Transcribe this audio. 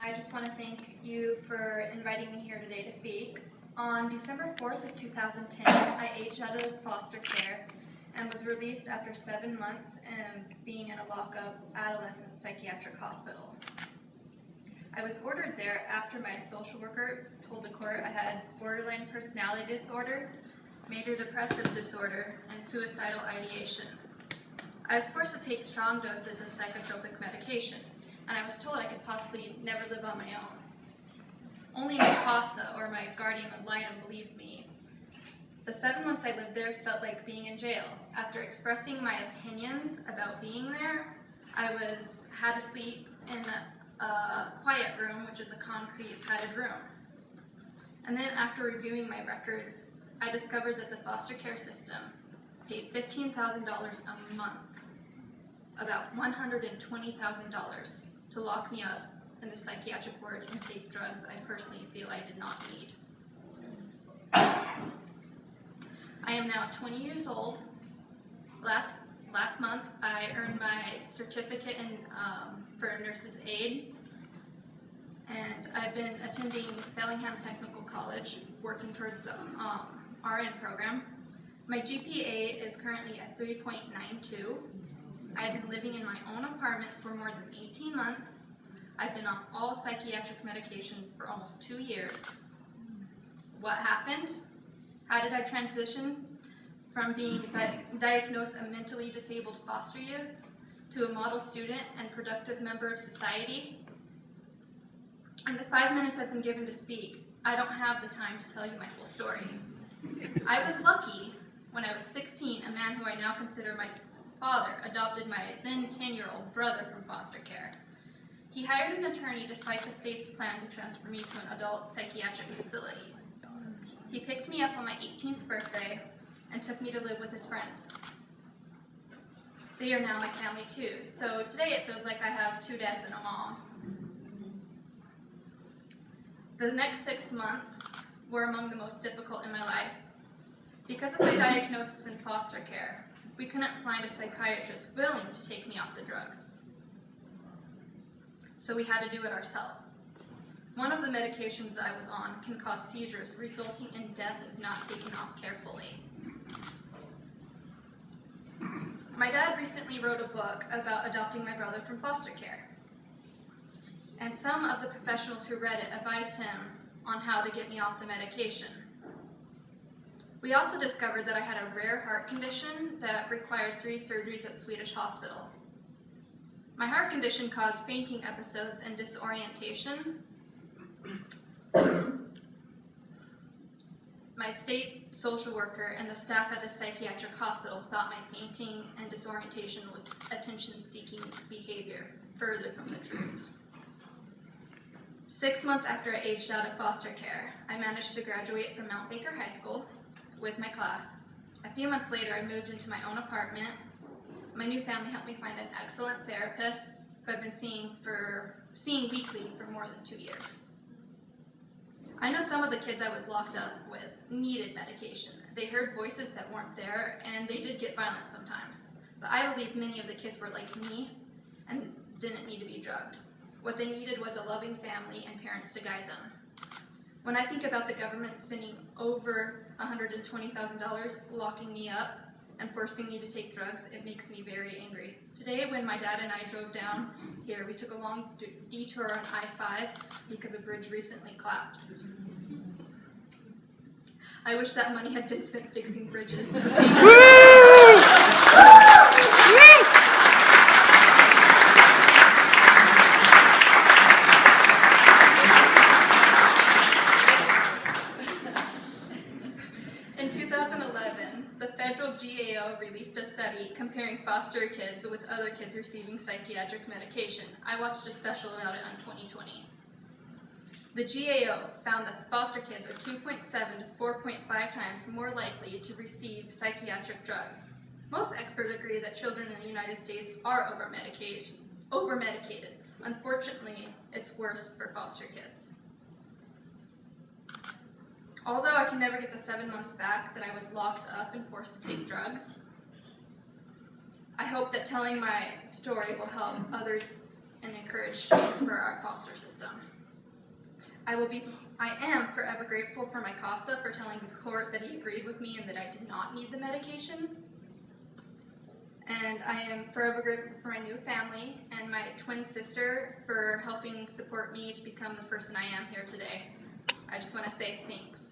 I just want to thank you for inviting me here today to speak. On December 4th of 2010, I aged out of foster care and was released after 7 months and being in a lockup adolescent psychiatric hospital. I was ordered there after my social worker told the court I had borderline personality disorder, major depressive disorder, and suicidal ideation. I was forced to take strong doses of psychotropic medication, and I was told I could possibly never live on my own. Only my CASA, or my guardian ad litem, believed me. The 7 months I lived there felt like being in jail. After expressing my opinions about being there, I had to sleep in a quiet room, which is a concrete padded room. And then after reviewing my records, I discovered that the foster care system paid $15,000 a month, about $120,000, to lock me up in the psychiatric ward and take drugs I personally feel I did not need. I am now 20 years old. Last month, I earned my certificate for nurse's aid, and I've been attending Bellingham Technical College, working towards the RN program. My GPA is currently at 3.92. I've been living in my own apartment for more than 18 months. I've been off all psychiatric medication for almost 2 years. What happened? How did I transition from being diagnosed a mentally disabled foster youth to a model student and productive member of society? In the 5 minutes I've been given to speak, I don't have the time to tell you my full story. I was lucky when I was 16, a man who I now consider my father adopted my then 10-year-old brother from foster care. He hired an attorney to fight the state's plan to transfer me to an adult psychiatric facility. He picked me up on my 18th birthday and took me to live with his friends. They are now my family too, so today it feels like I have 2 dads and a mom. The next 6 months were among the most difficult in my life. Because of my diagnosis in foster care, we couldn't find a psychiatrist willing to take me off the drugs. So we had to do it ourselves. One of the medications that I was on can cause seizures, resulting in death if not taken off carefully. My dad recently wrote a book about adopting my brother from foster care. And some of the professionals who read it advised him on how to get me off the medication. We also discovered that I had a rare heart condition that required 3 surgeries at Swedish Hospital. My heart condition caused fainting episodes and disorientation. My state social worker and the staff at the psychiatric hospital thought my fainting and disorientation was attention-seeking behavior, further from the truth. 6 months after I aged out of foster care, I managed to graduate from Mount Baker High School with my class. A few months later, I moved into my own apartment. My new family helped me find an excellent therapist who I've been seeing weekly for more than 2 years. I know some of the kids I was locked up with needed medication. They heard voices that weren't there, and they did get violent sometimes. But I believe many of the kids were like me and didn't need to be drugged. What they needed was a loving family and parents to guide them. When I think about the government spending over $120,000 locking me up and forcing me to take drugs, it makes me very angry. Today, when my dad and I drove down here, we took a long detour on I-5 because a bridge recently collapsed. I wish that money had been spent fixing bridges. In 2011, the federal GAO released a study comparing foster kids with other kids receiving psychiatric medication. I watched a special about it on 2020. The GAO found that the foster kids are 2.7 to 4.5 times more likely to receive psychiatric drugs. Most experts agree that children in the United States are over-medicated. Unfortunately, it's worse for foster kids. Although I can never get the 7 months back that I was locked up and forced to take drugs, I hope that telling my story will help others and encourage change for our foster system. I am forever grateful for my CASA for telling the court that he agreed with me and that I did not need the medication. And I am forever grateful for my new family and my twin sister for helping support me to become the person I am here today. I just want to say thanks.